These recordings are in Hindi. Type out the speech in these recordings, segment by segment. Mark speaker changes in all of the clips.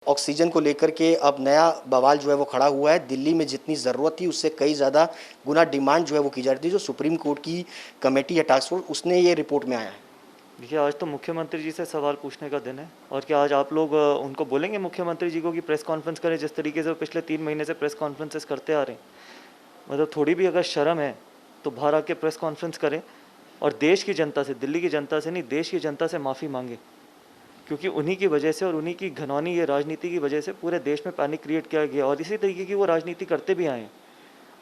Speaker 1: ऑक्सीजन को लेकर के अब नया बवाल जो है वो खड़ा हुआ है। दिल्ली में जितनी ज़रूरत थी उससे कई ज़्यादा गुना डिमांड जो है वो की जा रही थी। जो सुप्रीम कोर्ट की कमेटी है टास्क फोर्स, उसने ये रिपोर्ट में आया है।
Speaker 2: देखिए, आज तो मुख्यमंत्री जी से सवाल पूछने का दिन है। और क्या आज आप लोग उनको बोलेंगे मुख्यमंत्री जी को कि प्रेस कॉन्फ्रेंस करें, जिस तरीके से वो पिछले 3 महीने से प्रेस कॉन्फ्रेंसेस करते आ रहे हैं? मतलब थोड़ी भी अगर शर्म है तो बाहर आके प्रेस कॉन्फ्रेंस करें और देश की जनता से, दिल्ली की जनता से नहीं, देश की जनता से माफ़ी मांगे, क्योंकि उन्हीं की वजह से और उन्हीं की घिनौनी ये राजनीति की वजह से पूरे देश में पैनिक क्रिएट किया गया और इसी तरीके की वो राजनीति करते भी आए हैं।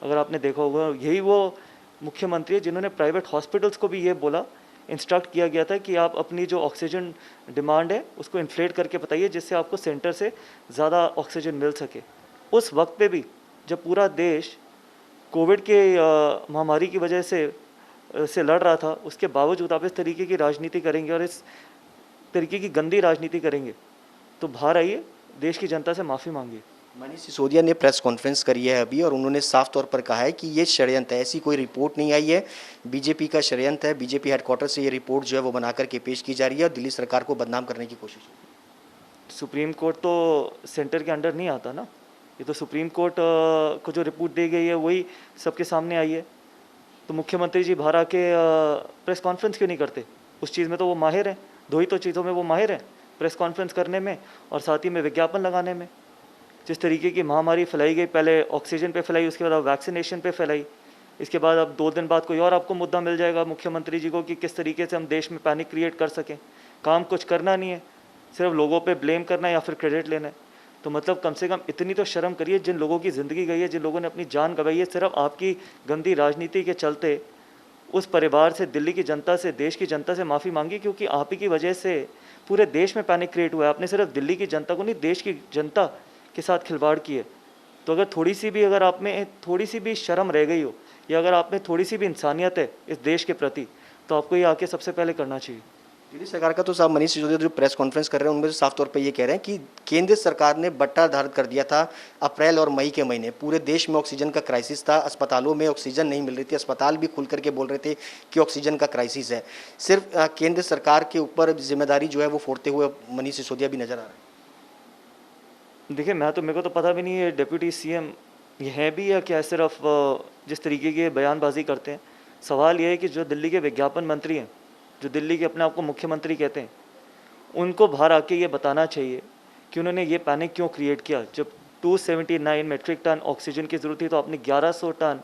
Speaker 2: अगर आपने देखा होगा, यही वो मुख्यमंत्री है जिन्होंने प्राइवेट हॉस्पिटल्स को भी ये बोला, इंस्ट्रक्ट किया गया था कि आप अपनी जो ऑक्सीजन डिमांड है उसको इन्फ्लेट करके बताइए, जिससे आपको सेंटर से ज़्यादा ऑक्सीजन मिल सके। उस वक्त पे भी जब पूरा देश कोविड के महामारी की वजह से लड़ रहा था, उसके बावजूद आप इस तरीके की राजनीति करेंगे और इस तरीके की गंदी राजनीति करेंगे तो बाहर आइए, देश की जनता से माफ़ी मांगिए।
Speaker 1: मनीष सिसोदिया ने प्रेस कॉन्फ्रेंस करी है अभी और उन्होंने साफ तौर पर कहा है कि ये षड्यंत्र है, ऐसी कोई रिपोर्ट नहीं आई है, बीजेपी का षड्यंत्र है। बीजेपी हेडक्वार्टर से ये रिपोर्ट जो है वो बना करके पेश की जा रही है और दिल्ली सरकार को बदनाम करने की कोशिश है।
Speaker 2: सुप्रीम कोर्ट तो सेंटर के अंडर नहीं आता ना, ये तो सुप्रीम कोर्ट को जो रिपोर्ट दी गई है वही सबके सामने आई है। तो मुख्यमंत्री जी बाहर आके प्रेस कॉन्फ्रेंस क्यों नहीं करते? उस चीज़ में तो वो माहिर हैं, दो ही तो चीज़ों में वो माहिर हैं, प्रेस कॉन्फ्रेंस करने में और साथ ही में विज्ञापन लगाने में। जिस तरीके की महामारी फैलाई गई, पहले ऑक्सीजन पे फैलाई, उसके बाद अब वैक्सीनेशन पे फैलाई, इसके बाद अब 2 दिन बाद कोई और आपको मुद्दा मिल जाएगा मुख्यमंत्री जी को कि किस तरीके से हम देश में पैनिक क्रिएट कर सकें। काम कुछ करना नहीं है, सिर्फ लोगों पे ब्लेम करना है या फिर क्रेडिट लेना है। तो मतलब कम से कम इतनी तो शर्म करिए, जिन लोगों की ज़िंदगी गई है, जिन लोगों ने अपनी जान गंवाई है सिर्फ आपकी गंदी राजनीति के चलते, उस परिवार से, दिल्ली की जनता से, देश की जनता से माफ़ी मांगी, क्योंकि आप ही की वजह से पूरे देश में पैनिक क्रिएट हुआ है। आपने सिर्फ दिल्ली की जनता को नहीं, देश की जनता के साथ खिलवाड़ की है। तो अगर थोड़ी सी भी, अगर आप में थोड़ी सी भी शर्म रह गई हो या अगर आप में थोड़ी सी भी इंसानियत है इस देश के प्रति, तो आपको ये आके सबसे पहले करना चाहिए।
Speaker 1: दिल्ली सरकार का तो साहब मनीष सिसोदिया जो प्रेस कॉन्फ्रेंस कर रहे हैं उनमें तो साफ तौर पे ये कह रहे हैं कि केंद्र सरकार ने बट्टा धारित कर दिया था। अप्रैल और मई के महीने पूरे देश में ऑक्सीजन का क्राइसिस था, अस्पतालों में ऑक्सीजन नहीं मिल रही थी, अस्पताल भी खुल करके बोल रहे थे कि ऑक्सीजन का क्राइसिस है। सिर्फ केंद्र सरकार के ऊपर जिम्मेदारी जो है वो फोड़ते हुए मनीष सिसोदिया भी नजर आ रहे हैं।
Speaker 2: देखिए, मेरे को तो पता भी नहीं है डिप्यूटी सीएम ये है भी या क्या, सिर्फ जिस तरीके की बयानबाजी करते हैं। सवाल ये है कि जो दिल्ली के विज्ञापन मंत्री हैं, जो दिल्ली के अपने आप को मुख्यमंत्री कहते हैं, उनको बाहर आके ये बताना चाहिए कि उन्होंने ये पैनिक क्यों क्रिएट किया। जब 279 मेट्रिक टन ऑक्सीजन की ज़रूरत थी तो आपने 1100 टन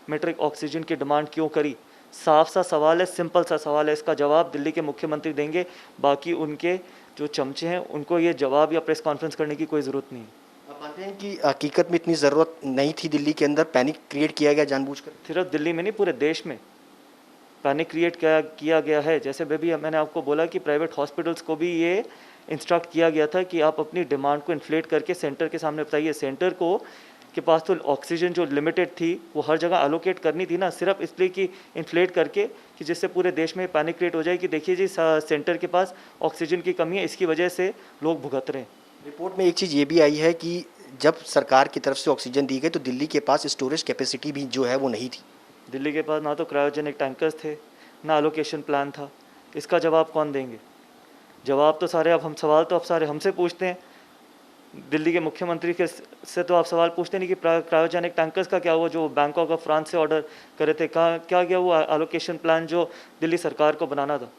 Speaker 2: मेट्रिक ऑक्सीजन की डिमांड क्यों करी? साफ सा सवाल है, सिंपल सा सवाल है, इसका जवाब दिल्ली के मुख्यमंत्री देंगे। बाकी उनके जो चमचे हैं उनको ये जवाब या प्रेस कॉन्फ्रेंस करने की कोई ज़रूरत नहीं है।
Speaker 1: आप मानते हैं कि हकीकत में इतनी ज़रूरत नहीं थी, दिल्ली के अंदर पैनिक क्रिएट किया गया जानबूझकर?
Speaker 2: सिर्फ दिल्ली में नहीं, पूरे देश में पैनिक क्रिएट किया गया है। जैसे मैंने आपको बोला कि प्राइवेट हॉस्पिटल्स को भी ये इंस्ट्रक्ट किया गया था कि आप अपनी डिमांड को इन्फ्लेट करके सेंटर के सामने बताइए। सेंटर को के पास तो ऑक्सीजन जो लिमिटेड थी वो हर जगह एलोकेट करनी थी ना, सिर्फ इसलिए कि इन्फ्लेट करके कि जिससे पूरे देश में पैनिक क्रिएट हो जाए कि देखिए जी सेंटर के पास ऑक्सीजन की कमी है, इसकी वजह से लोग भुगत रहे हैं।
Speaker 1: रिपोर्ट में एक चीज़ ये भी आई है कि जब सरकार की तरफ से ऑक्सीजन दी गई तो दिल्ली के पास स्टोरेज कैपेसिटी भी जो है वो नहीं थी।
Speaker 2: दिल्ली के पास ना तो क्रायोजेनिक टैंकर्स थे, ना एलोकेशन प्लान था। इसका जवाब कौन देंगे? जवाब तो सारे, अब हम सवाल तो अब सारे हमसे पूछते हैं। दिल्ली के मुख्यमंत्री के से तो आप सवाल पूछते नहीं कि क्रायोजेनिक टैंकर्स का क्या हुआ, जो बैंकॉक ऑफ फ्रांस से ऑर्डर करे थे, कहाँ क्या गया वो एलोकेशन प्लान जो दिल्ली सरकार को बनाना था?